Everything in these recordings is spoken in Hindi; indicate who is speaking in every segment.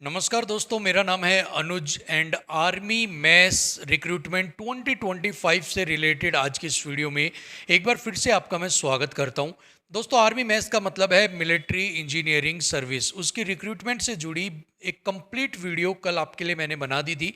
Speaker 1: नमस्कार दोस्तों, मेरा नाम है अनुज एंड आर्मी मैस रिक्रूटमेंट 2025 से रिलेटेड आज की इस वीडियो में एक बार फिर से आपका मैं स्वागत करता हूं। दोस्तों, आर्मी मैस का मतलब है मिलिट्री इंजीनियरिंग सर्विस। उसकी रिक्रूटमेंट से जुड़ी एक कंप्लीट वीडियो कल आपके लिए मैंने बना दी थी।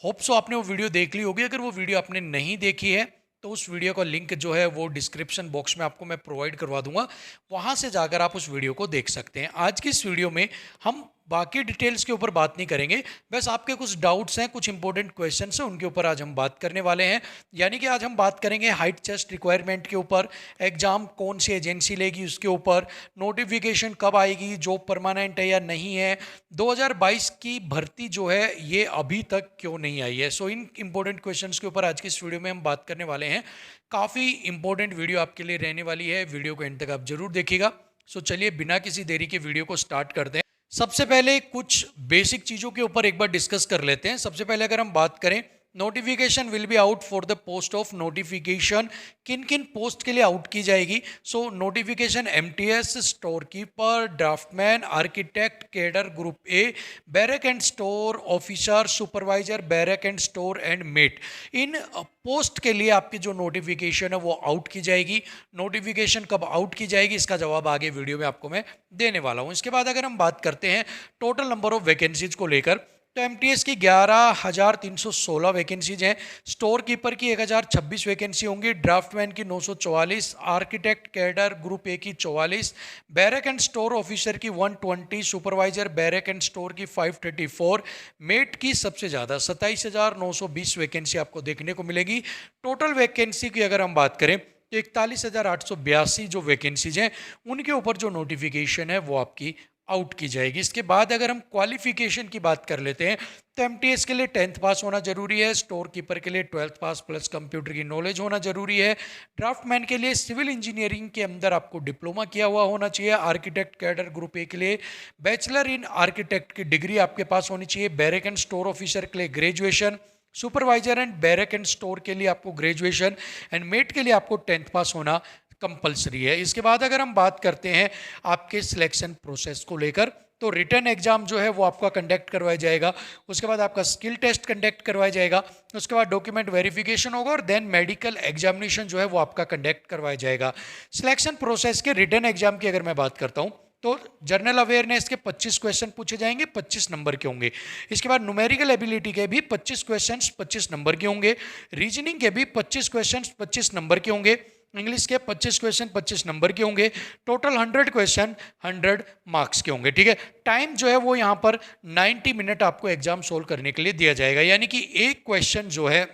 Speaker 1: होप सो आपने वो वीडियो देख ली होगी। अगर वो वीडियो आपने नहीं देखी है तो उस वीडियो का लिंक जो है वो डिस्क्रिप्शन बॉक्स में आपको मैं प्रोवाइड करवा दूंगा, वहां से जाकर आप उस वीडियो को देख सकते हैं। आज की इस वीडियो में हम बाकी डिटेल्स के ऊपर बात नहीं करेंगे, बस आपके कुछ डाउट्स हैं, कुछ इंपॉर्टेंट क्वेश्चंस हैं, उनके ऊपर आज हम बात करने वाले हैं। यानी कि आज हम बात करेंगे हाइट चेस्ट रिक्वायरमेंट के ऊपर, एग्जाम कौन सी एजेंसी लेगी उसके ऊपर, नोटिफिकेशन कब आएगी, जॉब परमानेंट है या नहीं है, 2022 की भर्ती जो है ये अभी तक क्यों नहीं आई है। सो इन इंपॉर्टेंट क्वेश्चंस के ऊपर आज की इस वीडियो में हम बात करने वाले हैं। काफ़ी इंपॉर्टेंट वीडियो आपके लिए रहने वाली है, वीडियो को एंड तक आप जरूर देखिएगा। सो चलिए बिना किसी देरी के वीडियो को स्टार्ट करते हैं। सबसे पहले कुछ बेसिक चीज़ों के ऊपर एक बार डिस्कस कर लेते हैं। सबसे पहले अगर हम बात करें, notification will be out for the post of notification. किन किन पोस्ट के लिए आउट की जाएगी? So notification MTS, store keeper, draftsman, architect, cadre group A, barrack and store officer, supervisor, barrack and store and mate. इन पोस्ट के लिए आपकी जो नोटिफिकेशन है वो आउट की जाएगी। नोटिफिकेशन कब आउट की जाएगी इसका जवाब आगे वीडियो में आपको मैं देने वाला हूँ। इसके बाद अगर हम बात करते हैं टोटल नंबर ऑफ वैकेंसीज को लेकर, तो एमटीएस की 11,316 वैकेंसीज हैं, स्टोर कीपर की 1,026 वैकेंसी होंगी, ड्राफ्टमैन की 944, आर्किटेक्ट कैडर ग्रुप ए की 44, बैरक एंड स्टोर ऑफिसर की 120, सुपरवाइजर बैरक एंड स्टोर की 534, मेट की सबसे ज़्यादा 27,920 वैकेंसी आपको देखने को मिलेगी। टोटल वैकेंसी की अगर हम बात करें तो 41,882 जो वैकेंसीज हैं उनके ऊपर जो नोटिफिकेशन है वो आपकी आउट की जाएगी। इसके बाद अगर हम क्वालिफिकेशन की बात कर लेते हैं तो एमटीएस के लिए 10th पास होना जरूरी है, स्टोर कीपर के लिए 12th पास प्लस कंप्यूटर की नॉलेज होना जरूरी है, ड्राफ्टमैन के लिए सिविल इंजीनियरिंग के अंदर आपको डिप्लोमा किया हुआ होना चाहिए, आर्किटेक्ट कैडर ग्रुप ए के लिए बैचलर इन आर्किटेक्ट की डिग्री आपके पास होनी चाहिए, बैरक एंड स्टोर ऑफिसर के लिए graduation, supervisor and barrack and store के लिए आपको ग्रेजुएशन एंड मेट के लिए आपको 10th पास होना कंपलसरी है। इसके बाद अगर हम बात करते हैं आपके सिलेक्शन प्रोसेस को लेकर, तो रिटन एग्जाम जो है वो आपका कंडक्ट करवाया जाएगा, उसके बाद आपका स्किल टेस्ट कंडक्ट करवाया जाएगा, उसके बाद डॉक्यूमेंट वेरिफिकेशन होगा और देन मेडिकल एग्जामिनेशन जो है वो आपका कंडक्ट करवाया जाएगा। सिलेक्शन प्रोसेस के रिटन एग्जाम की अगर मैं बात करता हूँ तो जनरल अवेयरनेस के 25 क्वेश्चन पूछे जाएंगे, 25 नंबर के होंगे। इसके बाद न्यूमेरिकल एबिलिटी के भी 25 क्वेश्चंस 25 नंबर के होंगे, रीजनिंग के भी 25 क्वेश्चंस 25 नंबर के होंगे, इंग्लिश के 25 क्वेश्चन 25 नंबर के होंगे, टोटल 100 क्वेश्चन 100 मार्क्स के होंगे। ठीक है, टाइम जो है वो यहाँ पर 90 मिनट आपको एग्जाम सोल्व करने के लिए दिया जाएगा, यानी कि एक क्वेश्चन जो है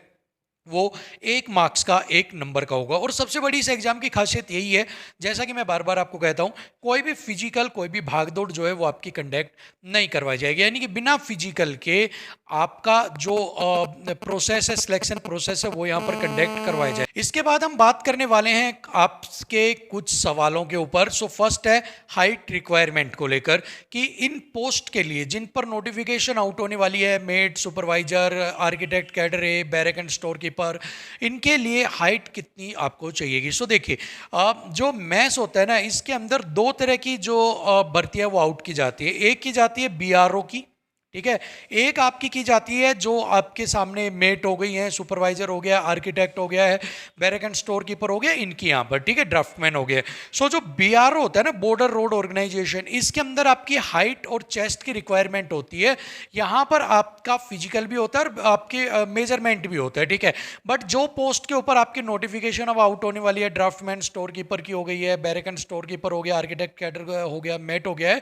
Speaker 1: वो 1 मार्क्स का 1 नंबर का होगा। और सबसे बड़ी इस एग्जाम की खासियत यही है, जैसा कि मैं बार बार आपको कहता हूं, कोई भी फिजिकल कोई भी भागदौड़ जो है वो आपकी कंडक्ट नहीं करवाई जाएगी, यानी कि बिना फिजिकल के आपका जो प्रोसेस है, सिलेक्शन प्रोसेस है, वो यहाँ पर कंडक्ट करवाया जाए। इसके बाद हम बात करने वाले हैं आपके कुछ सवालों के ऊपर। सो फर्स्ट है हाइट रिक्वायरमेंट को लेकर कि इन पोस्ट के लिए जिन पर नोटिफिकेशन आउट होने वाली है, made, supervisor, architect cadre A, barrack and store keeper, इनके लिए हाइट कितनी आपको चाहिएगी। सो देखिए, जो मैस होता है ना, इसके अंदर दो तरह की जो भर्तियां वो आउट की जाती है। एक की जाती है बीआरओ की, ठीक है, एक आपकी की जाती है जो आपके सामने मेट हो गई है, सुपरवाइजर हो गया, आर्किटेक्ट हो गया है, बैरक एंड स्टोर कीपर हो गया, इनकी यहाँ पर, ठीक है, ड्राफ्टमैन हो गया। सो जो बीआरओ होता है ना, बॉर्डर रोड ऑर्गेनाइजेशन, इसके अंदर आपकी हाइट और चेस्ट की रिक्वायरमेंट होती है। यहाँ पर आपका फिजिकल भी होता है और आपके मेजरमेंट भी होता है, ठीक है। बट जो पोस्ट के ऊपर आपकी नोटिफिकेशन अब आउट होने वाली है, ड्राफ्टमैन, स्टोर कीपर की हो गई है, बैरक एंड स्टोर कीपर हो गया, आर्किटेक्ट कैडर हो गया, मेट हो गया है,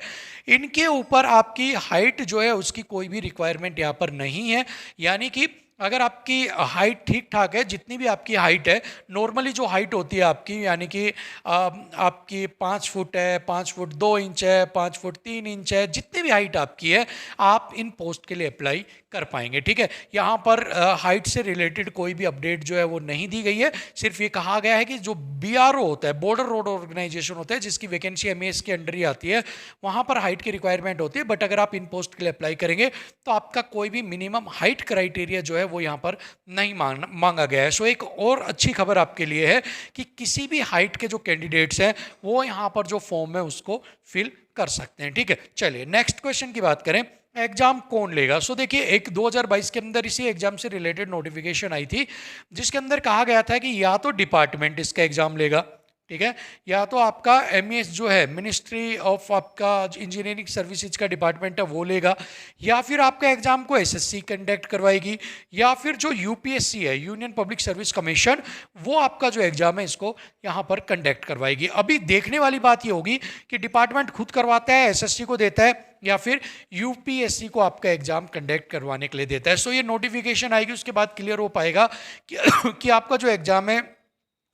Speaker 1: इनके ऊपर आपकी हाइट जो है उसकी कोई भी रिक्वायरमेंट यहाँ पर नहीं है। यानी कि अगर आपकी हाइट ठीक ठाक है, जितनी भी आपकी हाइट है, नॉर्मली जो हाइट होती है आपकी, यानी कि आपकी 5 फुट है, 5 फुट 2 इंच है, 5 फुट 3 इंच है, जितनी भी हाइट आपकी है, आप इन पोस्ट के लिए अप्लाई कर पाएंगे। ठीक है, यहाँ पर हाइट से रिलेटेड कोई भी अपडेट जो है वो नहीं दी गई है। सिर्फ ये कहा गया है कि जो बीआरओ होता है, बॉर्डर रोड ऑर्गेनाइजेशन होता है, जिसकी वैकेंसी एमएएस के अंडर ही आती है, वहाँ पर हाइट की रिक्वायरमेंट होती है। बट अगर आप इन पोस्ट के लिए अप्लाई करेंगे तो आपका कोई भी मिनिमम हाइट क्राइटेरिया जो है वो यहाँ पर नहीं मांगा गया है। सो एक और अच्छी खबर आपके लिए है कि किसी भी हाइट के जो कैंडिडेट्स हैं वो यहाँ पर जो फॉर्म है उसको फिल कर सकते हैं। ठीक है, चलिए नेक्स्ट क्वेश्चन की बात करें। एग्जाम कौन लेगा। सो देखिए, एक 2022 के अंदर इसी एग्जाम से रिलेटेड नोटिफिकेशन आई थी, जिसके अंदर कहा गया था कि या तो डिपार्टमेंट इसका एग्जाम लेगा, ठीक है, या तो आपका एमईएस जो है, मिनिस्ट्री ऑफ आपका इंजीनियरिंग सर्विसेज का डिपार्टमेंट है, वो लेगा, या फिर आपका एग्जाम को एसएससी कंडक्ट करवाएगी, या फिर जो यूपीएससी है, यूनियन पब्लिक सर्विस कमीशन, वो आपका जो एग्जाम है इसको यहाँ पर कंडक्ट करवाएगी। अभी देखने वाली बात ये होगी कि डिपार्टमेंट खुद करवाता है, एसएससी को देता है, या फिर यूपीएससी को आपका एग्जाम कंडक्ट करवाने के लिए देता है। सो ये नोटिफिकेशन आएगी, उसके बाद क्लियर हो पाएगा कि आपका जो एग्जाम है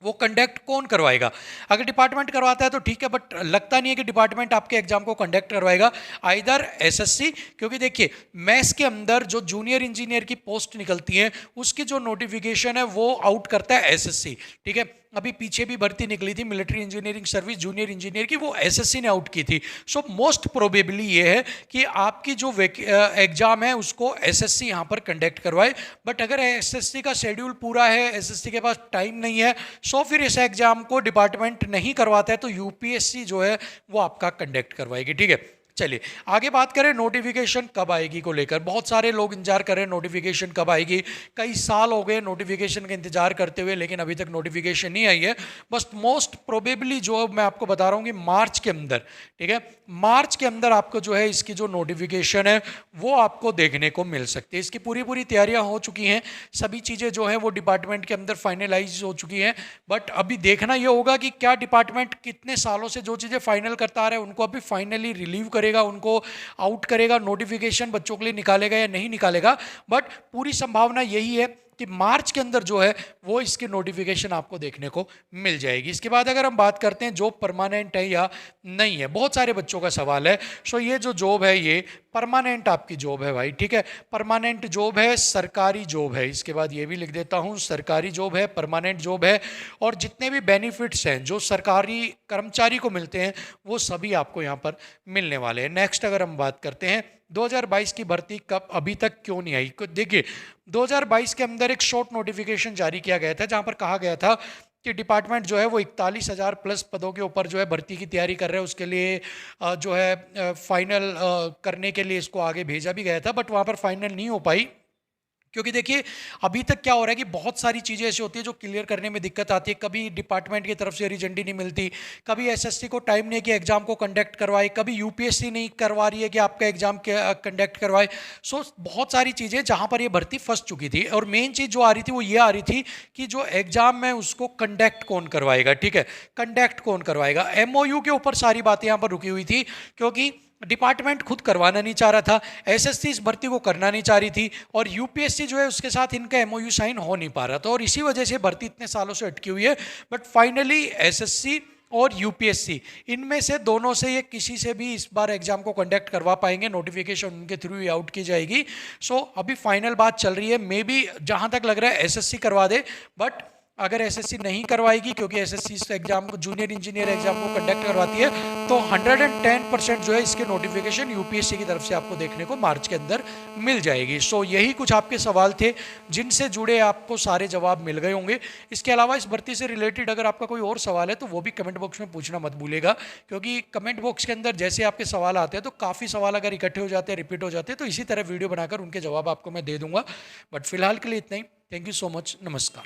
Speaker 1: वो कंडक्ट कौन करवाएगा। अगर डिपार्टमेंट करवाता है तो ठीक है, बट लगता नहीं है कि डिपार्टमेंट आपके एग्जाम को कंडक्ट करवाएगा, आइदर एसएससी, क्योंकि देखिए मैथ्स के अंदर जो जूनियर इंजीनियर की पोस्ट निकलती है उसकी जो नोटिफिकेशन है वो आउट करता है एसएससी, ठीक है। अभी पीछे भी भर्ती निकली थी military engineering service junior engineer की, वो एसएससी ने आउट की थी। सो मोस्ट प्रोबेबली ये है कि आपकी जो एग्जाम है उसको एसएससी यहाँ पर कंडक्ट करवाए, बट अगर एसएससी का शेड्यूल पूरा है, एसएससी के पास टाइम नहीं है, सो फिर इस एग्जाम को डिपार्टमेंट नहीं करवाता है तो यूपीएससी जो है वो आपका कंडक्ट करवाएगी, ठीक है। चलिए आगे बात करें नोटिफिकेशन कब आएगी को लेकर। बहुत सारे लोग इंतजार कर रहे हैं नोटिफिकेशन कब आएगी, कई साल हो गए नोटिफिकेशन का इंतजार करते हुए, लेकिन अभी तक नोटिफिकेशन नहीं आई है। बस मोस्ट प्रोबेबली जो मैं आपको बता रहा हूँ कि मार्च के अंदर, ठीक है, मार्च के अंदर आपको जो है इसकी जो नोटिफिकेशन है वो आपको देखने को मिल सकती है। इसकी पूरी तैयारियां हो चुकी हैं, सभी चीज़ें जो है वो डिपार्टमेंट के अंदर फाइनलाइज हो चुकी हैं, बट अभी देखना ये होगा कि क्या डिपार्टमेंट कितने सालों से जो चीज़ें फाइनल करता आ रहा है उनको अभी फाइनली रिलीव करेगा, उनको आउट करेगा, नोटिफिकेशन बच्चों के लिए निकालेगा या नहीं निकालेगा। बट पूरी संभावना यही है कि मार्च के अंदर जो है वो इसकी नोटिफिकेशन आपको देखने को मिल जाएगी। इसके बाद अगर हम बात करते हैं जॉब परमानेंट है या नहीं है, बहुत सारे बच्चों का सवाल है। सो ये जो जॉब है ये परमानेंट आपकी जॉब है भाई, ठीक है, परमानेंट जॉब है, सरकारी जॉब है। इसके बाद ये भी लिख देता हूँ, सरकारी जॉब है, परमानेंट जॉब है, और जितने भी बेनिफिट्स हैं जो सरकारी कर्मचारी को मिलते हैं वो सभी आपको यहाँ पर मिलने वाले हैं। नेक्स्ट अगर हम बात करते हैं 2022 की भर्ती कब अभी तक क्यों नहीं आई, देखिए 2022 के अंदर एक शॉर्ट नोटिफिकेशन जारी किया गया था जहां पर कहा गया था कि डिपार्टमेंट जो है वो 41,000 प्लस पदों के ऊपर जो है भर्ती की तैयारी कर रहे हैं, उसके लिए जो है फाइनल करने के लिए इसको आगे भेजा भी गया था, बट वहाँ पर फाइनल नहीं हो पाई। क्योंकि देखिए अभी तक क्या हो रहा है कि बहुत सारी चीज़ें ऐसी होती है जो क्लियर करने में दिक्कत आती है। कभी डिपार्टमेंट की तरफ से हरी झंडी नहीं मिलती, कभी एसएससी को टाइम नहीं है कि एग्जाम को कंडक्ट करवाए, कभी यूपीएससी नहीं करवा रही है कि आपका एग्जाम कंडक्ट करवाए। सो बहुत सारी चीज़ें जहाँ पर ये भर्ती फंस चुकी थी, और मेन चीज़ जो आ रही थी वो ये आ रही थी कि जो एग्जाम है उसको कंडक्ट कौन करवाएगा, ठीक है, कंडक्ट कौन करवाएगा। एमओयू के ऊपर सारी बातें यहाँ पर रुकी हुई थी, क्योंकि डिपार्टमेंट खुद करवाना नहीं चाह रहा था, एसएससी इस भर्ती को करना नहीं चाह रही थी, और यूपीएससी जो है उसके साथ इनका एमओयू साइन हो नहीं पा रहा था, और इसी वजह से भर्ती इतने सालों से अटकी हुई है। बट फाइनली एसएससी और यूपीएससी इनमें से दोनों से ये किसी से भी इस बार एग्जाम को कंडक्ट करवा पाएंगे, नोटिफिकेशन उनके थ्रू ही आउट की जाएगी। सो अभी फाइनल बात चल रही है, मे बी जहां तक लग रहा है एसएससी करवा दे, बट अगर एसएससी नहीं करवाएगी, क्योंकि एसएससी इस एग्जाम को जूनियर इंजीनियर एग्जाम को कंडक्ट करवाती है, तो 110% जो है इसके नोटिफिकेशन यूपीएससी की तरफ से आपको देखने को मार्च के अंदर मिल जाएगी। सो यही कुछ आपके सवाल थे जिनसे जुड़े आपको सारे जवाब मिल गए होंगे। इसके अलावा इस भर्ती से रिलेटेड अगर आपका कोई और सवाल है तो वो भी कमेंट बॉक्स में पूछना मत भूलेगा, क्योंकि कमेंट बॉक्स के अंदर जैसे आपके सवाल आते हैं तो काफ़ी सवाल अगर इकट्ठे हो जाते हैं, रिपीट हो जाते हैं, तो इसी तरह वीडियो बनाकर उनके जवाब आपको मैं दे दूंगा। बट फिलहाल के लिए इतना ही। थैंक यू सो मच, नमस्कार।